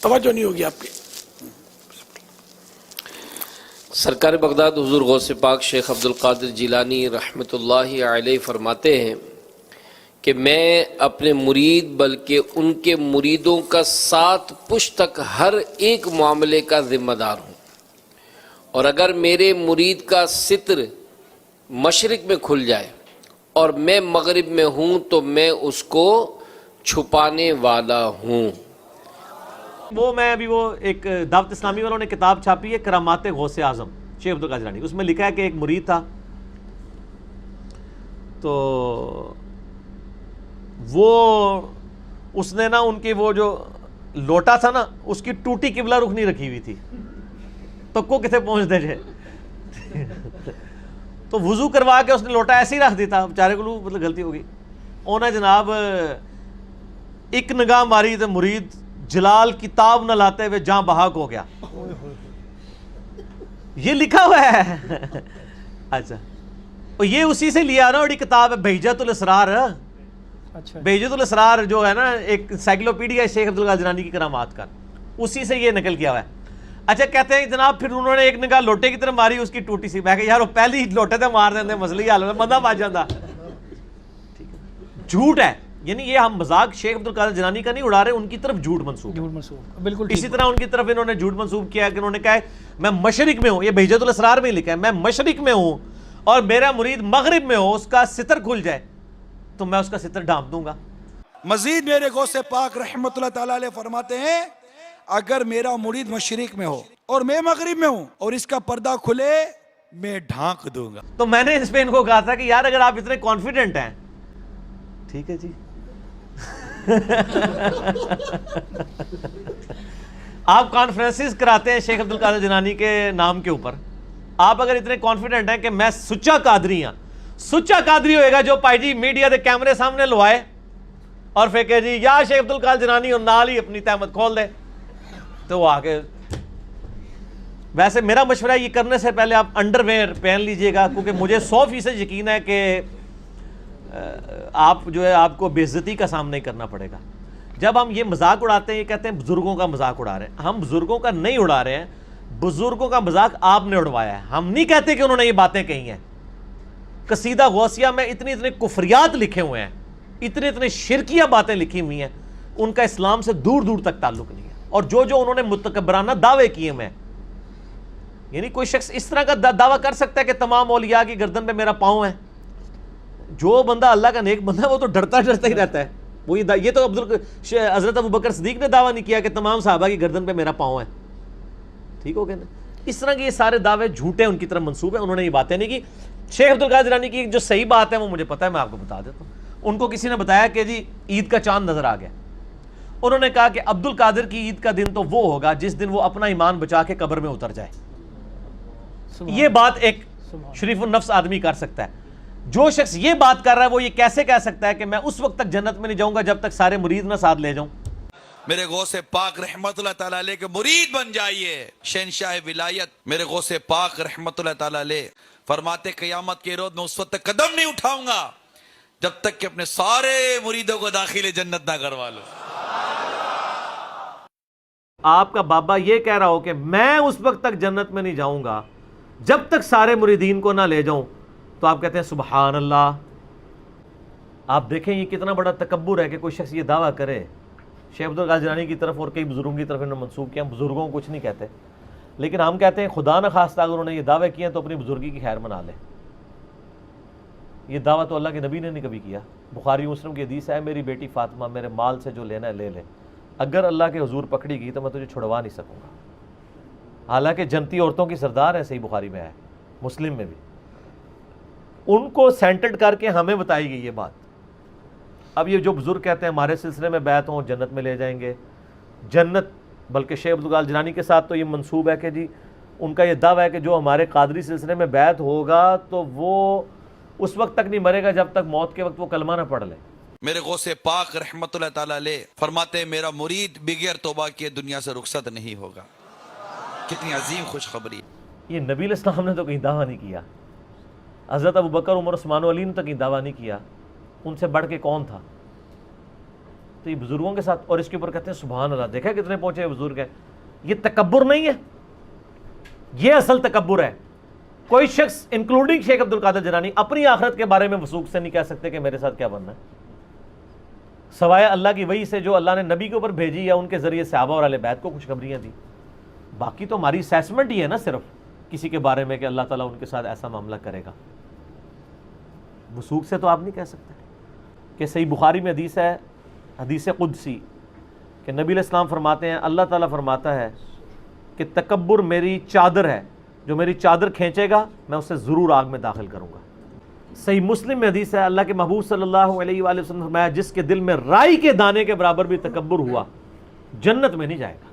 توجہ نہیں ہوگی آپ کی۔ سرکار بغداد حضور غوث پاک شیخ عبد القادر جیلانی رحمۃ اللہ علیہ فرماتے ہیں کہ میں اپنے مرید بلکہ ان کے مریدوں کا 7 پشت تک ہر ایک معاملے کا ذمہ دار ہوں، اور اگر میرے مرید کا ستر مشرق میں کھل جائے اور میں مغرب میں ہوں تو میں اس کو چھپانے والا ہوں۔ وہ میں ابھی وہ ایک دعوت اسلامی والوں نے کتاب چھاپی ہے کرامات غوث اعظم شیخ عبد القادر جیلانی، اس میں لکھا ہے کہ ایک مرید تھا، تو وہ اس نے نا ان کی وہ جو لوٹا تھا نا اس کی ٹوٹی قبلہ رخ نہیں رکھی ہوئی تھی، تو کو کتنے پہنچ دے جائے تو وضو کروا کے اس نے لوٹا ایسے ہی رکھ دیتا، بیچارے کو مطلب غلطی ہو گئی، انہیں جناب ایک نگاہ ماری تو مرید جلال کتاب نہ لاتے ہوئے جہاں بحق ہو گیا۔ یہ لکھا ہوا ہے اچھا، اور یہ اسی سے لیا نا، بڑی کتاب ہے بہجت الاسرار، بہجت الاسرار جو ہے نا ایک انسائکلوپیڈیا ہے شیخ عبد القادر جیلانی کی کرامات کا، اسی سے یہ نقل کیا ہوا ہے۔ اچھا کہتے ہیں جناب پھر انہوں نے ایک نگاہ لوٹے کی طرف ماری، اس کی ٹوٹی سی، میں کہ یار وہ پہلی لوٹے تھے مار دیندے مسئلہ ہی حل ہوتا، بندہ بچ جاتا۔ جھوٹ ہے، یعنی یہ ہم مذاق شیخ عبد القادر جیلانی کا نہیں اڑا رہے، ان کی طرف جھوٹ منسوب، بالکل اسی طرح ان کی طرف انہوں نے جھوٹ منسوب کیا کہ انہوں نے کہا ہے میں مشرق میں ہوں، یہ بہجت الاسرار میں لکھا ہے میں مشرق میں ہوں اور میرا مرید مغرب میں ہو، اس کا ستر کھل جائے تو میں اس کا ستر ڈھانپ دوں گا۔ مزید میرے غوث پاک رحمت اللہ تعالیٰ علیہ فرماتے ہیں اگر میرا مرید مشرق میں ہو اور میں مغرب میں ہوں اور اس کا پردہ کھلے میں ڈھانک دوں گا۔ تو میں نے اس پہ ان کو کہا تھا کہ یار اگر آپ اتنے کانفیڈنٹ ہیں، ٹھیک ہے جی آپ کانفرنسز کراتے ہیں شیخ عبد القادر جیلانی کے نام کے اوپر، آپ اگر اتنے کانفیڈنٹ ہیں کہ میں سچا قادری ہوں، سچا قادری ہوئے گا جو پائی جی میڈیا دے کیمرے سامنے لوائے اور پھر کہ جی یا شیخ عبد القادر جیلانی اور نال ہی اپنی تہمت کھول دے، تو وہ آگے ویسے میرا مشورہ یہ کرنے سے پہلے آپ انڈر ویئر پہن لیجئے گا، کیونکہ مجھے 100% یقین ہے کہ آپ جو ہے آپ کو بے عزتی کا سامنا کرنا پڑے گا۔ جب ہم یہ مذاق اڑاتے ہیں، یہ کہتے ہیں بزرگوں کا مذاق اڑا رہے ہیں، ہم بزرگوں کا نہیں اڑا رہے ہیں، بزرگوں کا مذاق آپ نے اڑوایا ہے، ہم نہیں کہتے کہ انہوں نے یہ باتیں کہی ہیں۔ قصیدہ غوثیہ میں اتنے کفریات لکھے ہوئے ہیں، اتنے شرکیہ باتیں لکھی ہوئی ہیں، ان کا اسلام سے دور دور تک تعلق نہیں ہے، اور جو انہوں نے متکبرانہ دعوے کیے ہیں، یعنی کوئی شخص اس طرح کا دعویٰ کر سکتا ہے کہ تمام اولیاء کی گردن پہ میرا پاؤں ہے؟ جو بندہ اللہ کا نیک بندہ ہے وہ تو ڈرتا ہی رہتا ہے، وہ یہ تو حضرت ابوبکر صدیق نے دعویٰ نہیں کیا کہ تمام صحابہ کی گردن پہ میرا پاؤں ہے، ٹھیک ہو گیا نا؟ اس طرح کے یہ سارے دعوے جھوٹے ان کی طرف منسوب ہیں، انہوں نے یہ باتیں نہیں کی۔ شیخ عبد القادر جیلانی کی جو صحیح بات ہے وہ مجھے پتہ ہے، میں آپ کو بتا دیتا ہوں۔ ان کو کسی نے بتایا کہ جی عید کا چاند نظر آ گیا، انہوں نے کہا کہ عبد القادر کی عید کا دن تو وہ ہوگا جس دن وہ اپنا ایمان بچا کے قبر میں اتر جائے۔ یہ بات ایک شریف النفس آدمی کر سکتا ہے۔ جو شخص یہ بات کر رہا ہے وہ یہ کیسے کہہ سکتا ہے کہ میں اس وقت تک جنت میں نہیں جاؤں گا جب تک سارے مرید نہ ساتھ لے جاؤں؟ میرے غوث پاک رحمت اللہ تعالیٰ علیہ کے مرید بن جائیے، شہنشاہ ولایت میرے غوث پاک رحمت اللہ تعالیٰ علیہ فرماتے قیامت کے روز میں اس وقت تک قدم نہیں اٹھاؤں گا جب تک کہ اپنے سارے مریدوں کو داخل جنت نہ کروا لوں۔ آپ کا بابا یہ کہہ رہا ہو کہ میں اس وقت تک جنت میں نہیں جاؤں گا جب تک سارے مریدین کو نہ لے جاؤں، تو آپ کہتے ہیں سبحان اللہ۔ آپ دیکھیں یہ کتنا بڑا تکبر ہے کہ کوئی شخص یہ دعویٰ کرے۔ شیخ عبد القادر جیلانی کی طرف اور کئی بزرگوں کی طرف انہوں نے منسوب کیا، ہم بزرگوں کو کچھ نہیں کہتے، لیکن ہم کہتے ہیں خدا نہ خواستہ اگر انہوں نے یہ دعوے کیے ہیں تو اپنی بزرگی کی خیر منا لے۔ یہ دعویٰ تو اللہ کے نبی نے نہیں کبھی کیا۔ بخاری مسلم کی حدیث ہے میری بیٹی فاطمہ میرے مال سے جو لینا ہے لے لے، اگر اللہ کے حضور پکڑی گئی تو میں تجھے چھڑوا نہیں سکوں گا۔ حالانکہ جنتی عورتوں کی سردار ہے، صحیح بخاری میں ہے، مسلم میں بھی۔ ان کو سینٹرڈ کر کے ہمیں بتائی گئی یہ بات۔ اب یہ جو بزرگ کہتے ہیں ہمارے سلسلے میں بیعت ہوں جنت میں لے جائیں گے، جنت بلکہ شیخ عبد القادر جیلانی کے ساتھ تو یہ منسوب ہے کہ جی ان کا یہ دعویٰ ہے کہ جو ہمارے قادری سلسلے میں بیعت ہوگا تو وہ اس وقت تک نہیں مرے گا جب تک موت کے وقت وہ کلمہ نہ پڑھ لے۔ میرے غوث پاک رحمت اللہ تعالیٰ علیہ فرماتے ہیں میرا مرید بغیر توبہ کیے دنیا سے رخصت نہیں ہوگا۔ کتنی عظیم خوشخبری۔ یہ نبی علیہ السلام نے تو کہیں دعویٰ نہیں کیا، حضرت ابوبکر عمر عثمان و علی نے تو کہیں دعویٰ نہیں کیا، ان سے بڑھ کے کون تھا؟ تو یہ بزرگوں کے ساتھ، اور اس کے اوپر کہتے ہیں سبحان اللہ، دیکھا کتنے پہنچے بزرگ ہیں. یہ تکبر نہیں ہے، یہ اصل تکبر ہے. کوئی شخص انکلوڈنگ شیخ عبد القادر جیلانی اپنی آخرت کے بارے میں وثوق سے نہیں کہہ سکتے کہ میرے ساتھ کیا بننا ہے، سوائے اللہ کی وحی سے جو اللہ نے نبی کے اوپر بھیجی یا ان کے ذریعے صحابہ اور اہل بیت کو خوشخبریاں دی. باقی تو ہماری اسیسمنٹ ہی ہے نا صرف کسی کے بارے میں کہ اللہ تعالیٰ ان کے ساتھ ایسا معاملہ کرے گا. وثوق سے تو آپ نہیں کہہ سکتے. کہ صحیح بخاری میں حدیث ہے، حدیث قدسی، کہ نبی علیہ السلام فرماتے ہیں، اللہ تعالیٰ فرماتا ہے کہ تکبر میری چادر ہے، جو میری چادر کھینچے گا میں اسے ضرور آگ میں داخل کروں گا. صحیح مسلم میں حدیث ہے، اللہ کے محبوب صلی اللہ علیہ وآلہ وسلم نے فرمایا، جس کے دل میں رائی کے دانے کے برابر بھی تکبر ہوا جنت میں نہیں جائے گا.